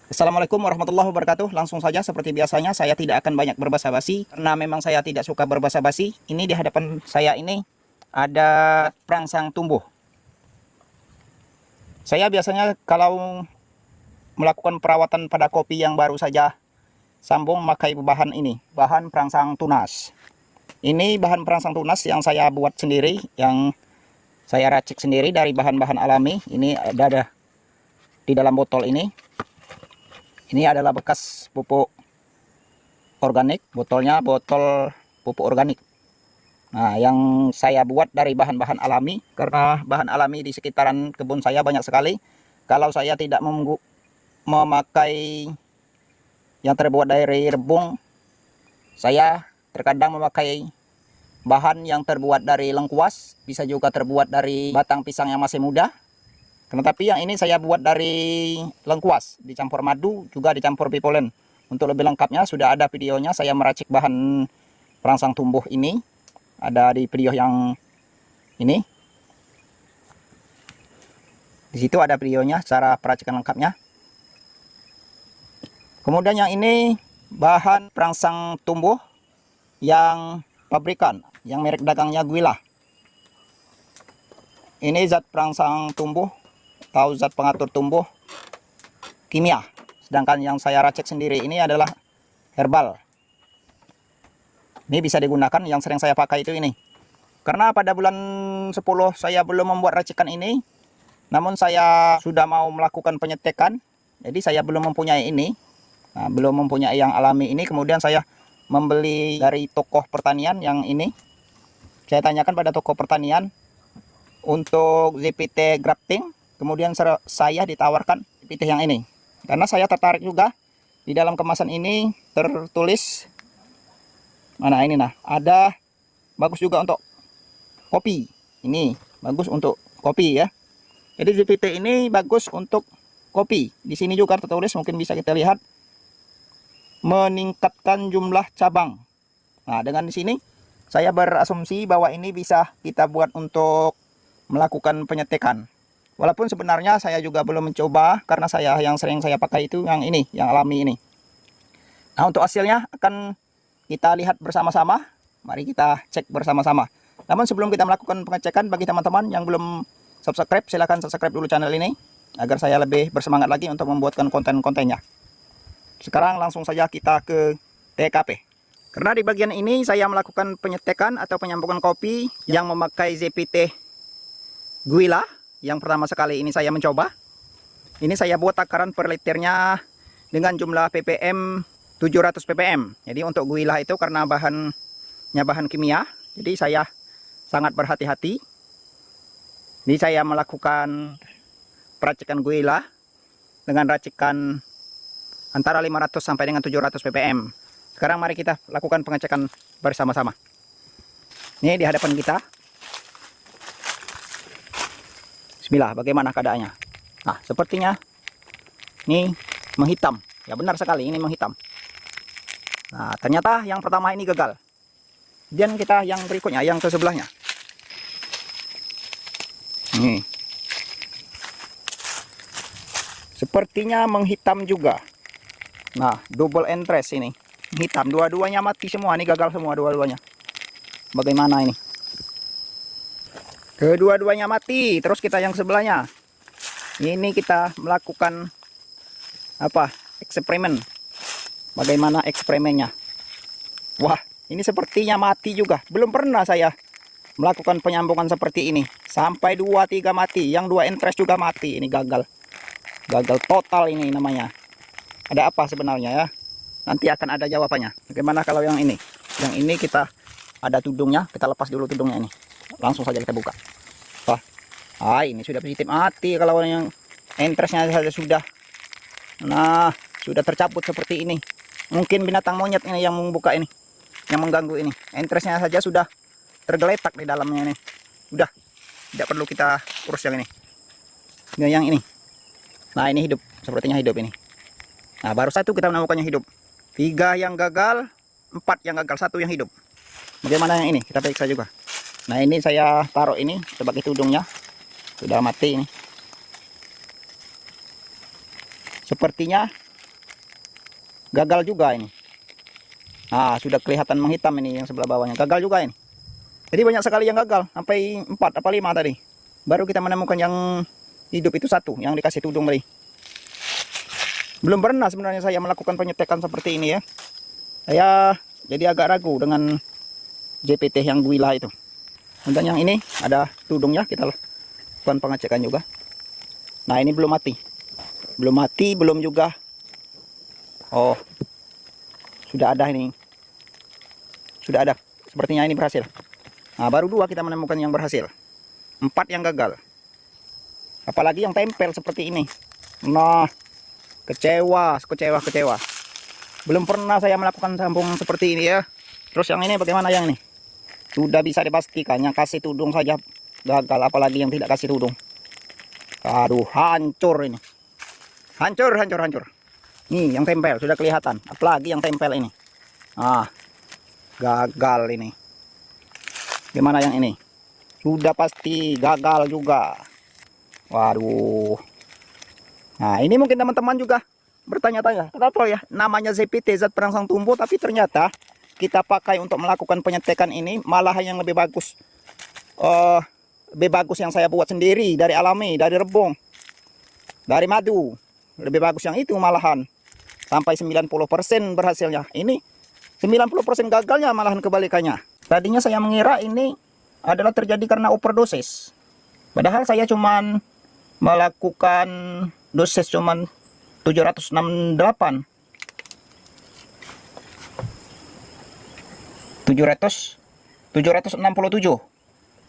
Assalamualaikum warahmatullahi wabarakatuh. Langsung saja seperti biasanya saya tidak akan banyak berbasa-basi karena memang saya tidak suka berbasa-basi. Ini di hadapan saya ini ada perangsang tumbuh. Saya biasanya kalau melakukan perawatan pada kopi yang baru saja sambung memakai bahan ini, bahan perangsang tunas. Ini bahan perangsang tunas yang saya buat sendiri, yang saya racik sendiri dari bahan-bahan alami. Ini ada di dalam botol ini. Ini adalah bekas pupuk organik, botolnya botol pupuk organik. Nah, yang saya buat dari bahan-bahan alami, karena bahan alami di sekitaran kebun saya banyak sekali. Kalau saya tidak memakai yang terbuat dari rebung, saya terkadang memakai bahan yang terbuat dari lengkuas, bisa juga terbuat dari batang pisang yang masih muda. Tetapi yang ini saya buat dari lengkuas, dicampur madu, juga dicampur pipolen. Untuk lebih lengkapnya sudah ada videonya, saya meracik bahan perangsang tumbuh ini. Ada di video yang ini. Di situ ada videonya, cara peracikan lengkapnya. Kemudian yang ini bahan perangsang tumbuh yang pabrikan, yang merek dagangnya Guilah. Ini zat perangsang tumbuh atau zat pengatur tumbuh kimia. Sedangkan yang saya racik sendiri ini adalah herbal. Ini bisa digunakan, yang sering saya pakai itu ini. Karena pada bulan 10 saya belum membuat racikan ini, namun saya sudah mau melakukan penyetekan, jadi saya belum mempunyai ini. Nah, belum mempunyai yang alami ini, kemudian saya membeli dari toko pertanian yang ini. Saya tanyakan pada toko pertanian untuk ZPT grafting, kemudian saya ditawarkan ZPT yang ini. Karena saya tertarik juga, di dalam kemasan ini tertulis, mana ini nah, ada bagus juga untuk kopi. Ini bagus untuk kopi ya. Jadi ZPT ini bagus untuk kopi. Di sini juga tertulis, mungkin bisa kita lihat, meningkatkan jumlah cabang. Nah, dengan di sini saya berasumsi bahwa ini bisa kita buat untuk melakukan penyetekan. Walaupun sebenarnya saya juga belum mencoba, karena yang sering saya pakai itu yang ini, yang alami ini. Nah, untuk hasilnya akan kita lihat bersama-sama. Mari kita cek bersama-sama. Namun sebelum kita melakukan pengecekan, bagi teman-teman yang belum subscribe, silahkan subscribe dulu channel ini, agar saya lebih bersemangat lagi untuk membuatkan konten-kontennya. Sekarang langsung saja kita ke TKP. Karena di bagian ini saya melakukan penyetekan atau penyambukan kopi yang memakai ZPT Guilah. Yang pertama sekali ini saya mencoba. Ini saya buat takaran per liternya dengan jumlah ppm 700 ppm. Jadi untuk Guilah itu karena bahannya bahan kimia, jadi saya sangat berhati-hati. Ini saya melakukan peracikan Guilah dengan racikan antara 500 sampai dengan 700 ppm. Sekarang mari kita lakukan pengecekan bersama-sama. Ini di hadapan kita. Bismillah, bagaimana keadaannya? Nah, sepertinya ini menghitam. Ya, benar sekali, ini menghitam. Nah, ternyata yang pertama ini gagal. Dan kita yang berikutnya, yang ke sebelahnya. Nih. Sepertinya menghitam juga. Nah, double entres ini. Hitam, dua-duanya mati semua. Ini gagal semua dua-duanya. Bagaimana ini? Kedua-duanya mati. Terus kita yang sebelahnya. Ini kita melakukan apa? Eksperimen. Bagaimana eksperimennya? Wah, ini sepertinya mati juga. Belum pernah saya melakukan penyambungan seperti ini. Sampai 2-3 mati. Yang 2 entres juga mati. Ini gagal. Gagal total ini namanya. Ada apa sebenarnya ya? Nanti akan ada jawabannya. Bagaimana kalau yang ini? Yang ini kita ada tudungnya. Kita lepas dulu tudungnya ini. Langsung saja kita buka. Wah, ini sudah positif mati. Kalau yang entresnya saja sudah, nah, sudah tercabut seperti ini. Mungkin binatang monyet ini yang membuka ini, yang mengganggu ini. Entresnya saja sudah tergeletak di dalamnya ini. Udah, tidak perlu kita urus yang ini. Yang ini. Nah, ini hidup. Sepertinya hidup ini. Nah, baru satu kita menemukannya hidup. 3 yang gagal, 4 yang gagal, 1 yang hidup. Bagaimana yang ini? Kita periksa juga. Nah, ini saya taruh ini sebagai tudungnya. Sudah mati ini. Sepertinya gagal juga ini. Sudah kelihatan menghitam ini yang sebelah bawahnya, gagal juga ini. Jadi banyak sekali yang gagal, sampai 4 apa 5 tadi. Baru kita menemukan yang hidup itu satu, yang dikasih tudung tadi. Belum pernah sebenarnya saya melakukan penyetekan seperti ini ya. Saya jadi agak ragu dengan JPT yang Guila itu. Dan yang ini ada tudungnya, kita lakukan pengecekan juga. Nah ini belum mati. Belum mati, belum juga. Oh, sudah ada ini. Sudah ada. Sepertinya ini berhasil. Nah baru 2 kita menemukan yang berhasil. 4 yang gagal. Apalagi yang tempel seperti ini. Nah, kecewa. Belum pernah saya melakukan sambung seperti ini ya. Terus yang ini bagaimana yang ini? Sudah bisa dipastikan yang kasih tudung saja gagal, apalagi yang tidak kasih tudung. Aduh, hancur ini. Hancur. Nih yang tempel sudah kelihatan, apalagi yang tempel ini. Gagal ini. Gimana yang ini? Sudah pasti gagal juga. Waduh. Nah, ini mungkin teman-teman juga bertanya-tanya, kenapa ya namanya ZPT, zat perangsang tumbuh, tapi ternyata kita pakai untuk melakukan penyetekan ini malah yang lebih bagus. Lebih bagus yang saya buat sendiri dari alami, dari rebung, dari madu. Lebih bagus yang itu malahan. Sampai 90% berhasilnya. Ini 90% gagalnya malahan kebalikannya. Tadinya saya mengira ini adalah terjadi karena overdosis. Padahal saya cuman melakukan dosis cuman 768. 767.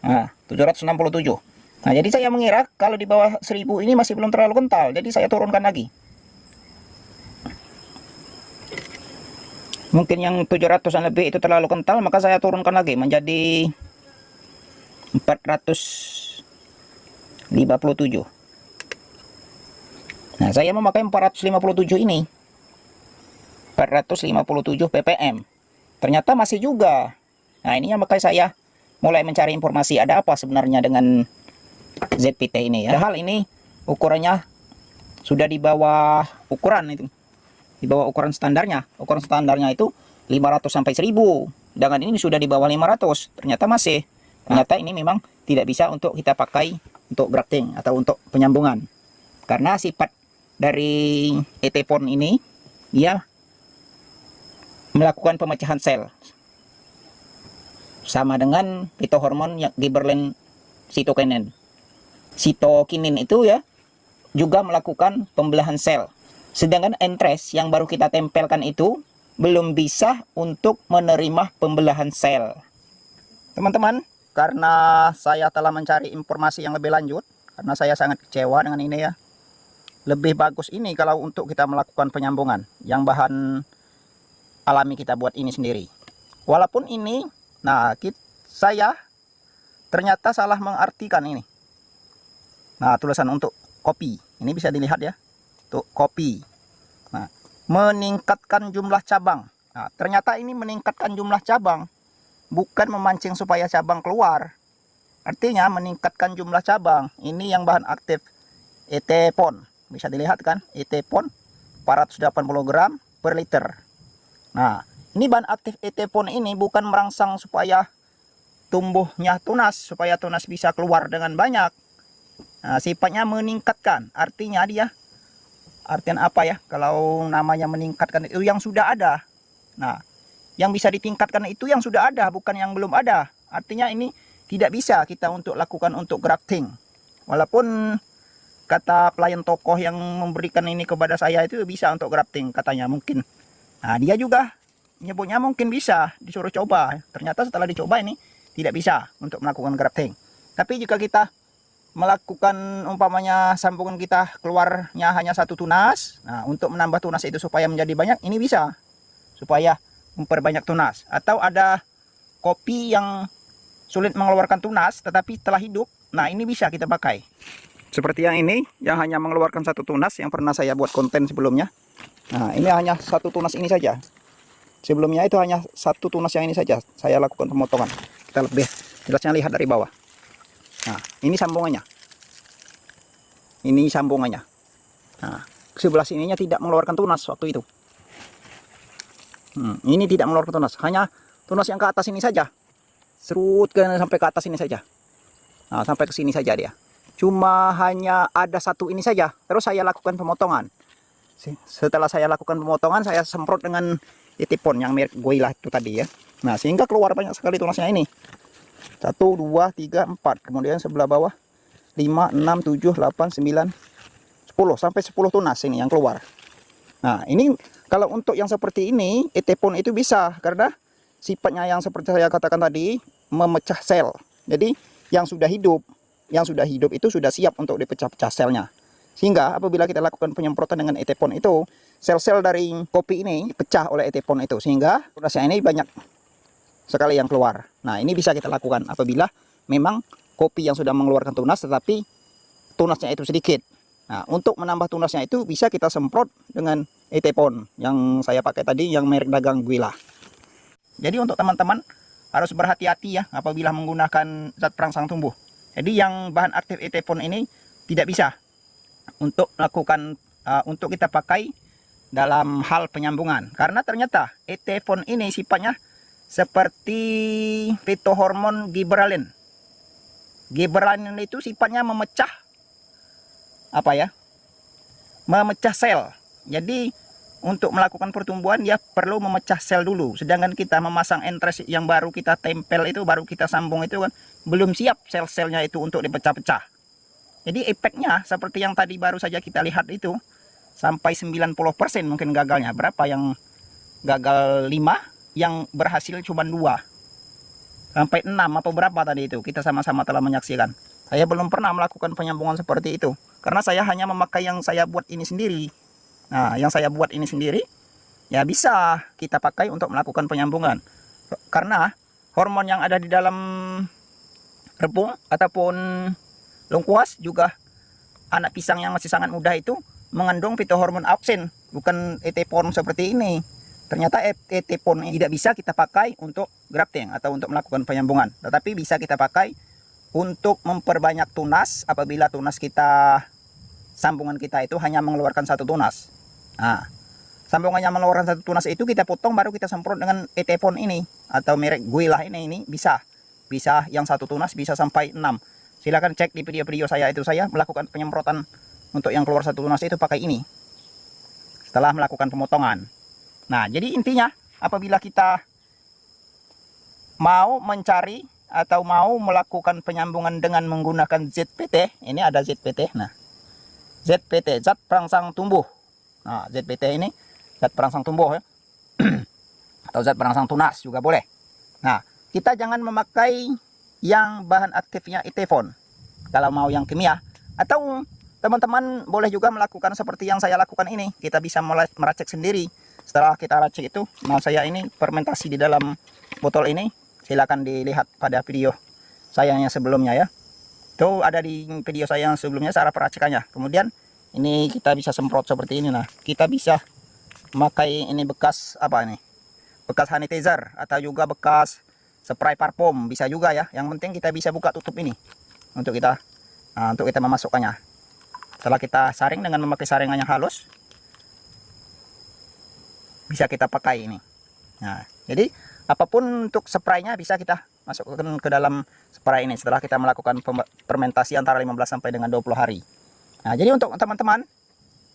Nah, 767. Nah, jadi saya mengira kalau di bawah 1000 ini masih belum terlalu kental. Jadi saya turunkan lagi. Mungkin yang 700-an lebih itu terlalu kental, maka saya turunkan lagi menjadi 457. Nah, saya memakai 457 ini. 457 ppm. Ternyata masih juga. Nah, ini yang makanya saya mulai mencari informasi ada apa sebenarnya dengan ZPT ini ya. Padahal ini ukurannya sudah di bawah ukuran itu. Di bawah ukuran standarnya. Ukuran standarnya itu 500 sampai 1000. Sedangkan ini sudah di bawah 500. Ternyata masih. Ternyata ini memang tidak bisa untuk kita pakai untuk grafting atau untuk penyambungan. Karena sifat dari etepon ini dia melakukan pemecahan sel. Sama dengan fitohormon yang Gibberellin cytokinin. Cytokinin itu ya juga melakukan pembelahan sel. Sedangkan entres yang baru kita tempelkan itu belum bisa untuk menerima pembelahan sel. Teman-teman, karena saya telah mencari informasi yang lebih lanjut, karena saya sangat kecewa dengan ini ya. Lebih bagus ini kalau untuk kita melakukan penyambungan yang bahan alami kita buat ini sendiri. Walaupun ini, nah saya ternyata salah mengartikan ini. Nah, tulisan untuk kopi, ini bisa dilihat ya. Untuk kopi. Nah, meningkatkan jumlah cabang. Nah, ternyata ini meningkatkan jumlah cabang, bukan memancing supaya cabang keluar. Artinya meningkatkan jumlah cabang. Ini yang bahan aktif etepon. Bisa dilihat kan? Etepon 480 gram per liter. Nah, ini bahan aktif etepon ini bukan merangsang supaya tumbuhnya tunas, supaya tunas bisa keluar dengan banyak. Nah, sifatnya meningkatkan. Artinya dia, artian apa ya? Kalau namanya meningkatkan itu yang sudah ada. Nah, yang bisa ditingkatkan itu yang sudah ada, bukan yang belum ada. Artinya ini tidak bisa kita untuk lakukan untuk grafting. Walaupun kata pelayan tokoh yang memberikan ini kepada saya itu bisa untuk grafting katanya mungkin. Nah, dia juga nyebutnya mungkin bisa disuruh coba. Ternyata setelah dicoba ini tidak bisa untuk melakukan grafting. Tapi jika kita melakukan umpamanya sambungan kita keluarnya hanya satu tunas, nah untuk menambah tunas itu supaya menjadi banyak, ini bisa supaya memperbanyak tunas. Atau ada kopi yang sulit mengeluarkan tunas tetapi telah hidup, nah ini bisa kita pakai. Seperti yang ini yang hanya mengeluarkan satu tunas yang pernah saya buat konten sebelumnya. Nah, ini hanya satu tunas ini saja. Sebelumnya itu hanya satu tunas yang ini saja saya lakukan pemotongan. Kita lebih jelasnya lihat dari bawah. Nah, ini sambungannya. Ini sambungannya. Nah, sebelah sininya tidak mengeluarkan tunas waktu itu. Ini tidak mengeluarkan tunas, hanya tunas yang ke atas ini saja. Serut sampai ke atas ini saja. Nah, sampai ke sini saja dia. Cuma hanya ada satu ini saja. Terus saya lakukan pemotongan. Setelah saya lakukan pemotongan, saya semprot dengan titipon yang merek Goila itu tadi ya. Nah, sehingga keluar banyak sekali tunasnya ini. 1, 2, 3, 4. Kemudian sebelah bawah 5, 6, 7, 8, 9, 10. Sampai 10 tunas ini yang keluar. Nah, ini kalau untuk yang seperti ini, etepon itu bisa. Karena sifatnya yang seperti saya katakan tadi, memecah sel. Jadi, yang sudah hidup itu sudah siap untuk dipecah-pecah selnya. Sehingga apabila kita lakukan penyemprotan dengan etepon itu, sel-sel dari kopi ini pecah oleh etepon itu. Sehingga tunasnya ini banyak sekali yang keluar. Nah, ini bisa kita lakukan apabila memang kopi yang sudah mengeluarkan tunas tetapi tunasnya itu sedikit. Nah, untuk menambah tunasnya itu bisa kita semprot dengan etepon yang saya pakai tadi, yang merek dagang Goila. Jadi untuk teman-teman harus berhati-hati ya apabila menggunakan zat perangsang tumbuh. Jadi yang bahan aktif etepon ini tidak bisa untuk melakukan untuk kita pakai dalam hal penyambungan, karena ternyata etepon ini sifatnya seperti fitohormon gibberellin. Gibberellin itu sifatnya memecah memecah sel. Jadi untuk melakukan pertumbuhan dia perlu memecah sel dulu. Sedangkan kita memasang entres yang baru kita tempel itu, baru kita sambung itu kan belum siap sel-selnya itu untuk dipecah-pecah. Jadi efeknya seperti yang tadi baru saja kita lihat itu, sampai 90% mungkin gagalnya. Berapa yang gagal? 5, yang berhasil cuma 2. Sampai 6 apa berapa tadi itu, kita sama-sama telah menyaksikan. Saya belum pernah melakukan penyambungan seperti itu, karena saya hanya memakai yang saya buat ini sendiri. Nah, yang saya buat ini sendiri, ya bisa kita pakai untuk melakukan penyambungan. Karena hormon yang ada di dalam rebung ataupun lengkuas juga anak pisang yang masih sangat muda itu mengandung fitohormon auksin, bukan etepon seperti ini. Ternyata etepon tidak bisa kita pakai untuk grafting atau untuk melakukan penyambungan, tetapi bisa kita pakai untuk memperbanyak tunas apabila tunas kita, sambungan kita itu hanya mengeluarkan 1 tunas. Nah, sambungannya mengeluarkan 1 tunas itu kita potong baru kita semprot dengan etepon ini atau merek Goila ini bisa yang 1 tunas bisa sampai 6. Silahkan cek di video-video saya itu, saya melakukan penyemprotan untuk yang keluar 1 tunas itu pakai ini setelah melakukan pemotongan. Nah, jadi intinya apabila kita mau mencari atau mau melakukan penyambungan dengan menggunakan ZPT, ini ada ZPT. Nah, ZPT, zat perangsang tumbuh. Nah, ZPT ini zat perangsang tumbuh ya. Atau zat perangsang tunas juga boleh. Nah, kita jangan memakai yang bahan aktifnya etepon kalau mau yang kimia. Atau teman-teman boleh juga melakukan seperti yang saya lakukan ini. Kita bisa mulai meracik sendiri. Setelah kita racik itu, nah saya ini fermentasi di dalam botol ini. Silakan dilihat pada video saya yang sebelumnya ya. Itu ada di video saya yang sebelumnya cara peracikannya. Kemudian ini kita bisa semprot seperti ini. Nah, kita bisa memakai ini bekas bekas sanitizer atau juga bekas spray parfum bisa juga ya. Yang penting kita bisa buka tutup ini untuk kita memasukkannya. Setelah kita saring dengan memakai saringan yang halus, bisa kita pakai ini. Nah, jadi apapun untuk spraynya bisa kita masukkan ke dalam spray ini setelah kita melakukan fermentasi antara 15 sampai dengan 20 hari. Nah, jadi untuk teman-teman,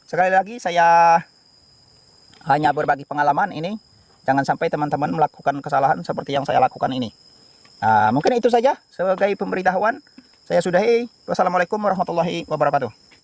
sekali lagi saya hanya berbagi pengalaman ini. Jangan sampai teman-teman melakukan kesalahan seperti yang saya lakukan ini. Nah, mungkin itu saja sebagai pemberitahuan. Saya sudahi. Wassalamualaikum warahmatullahi wabarakatuh.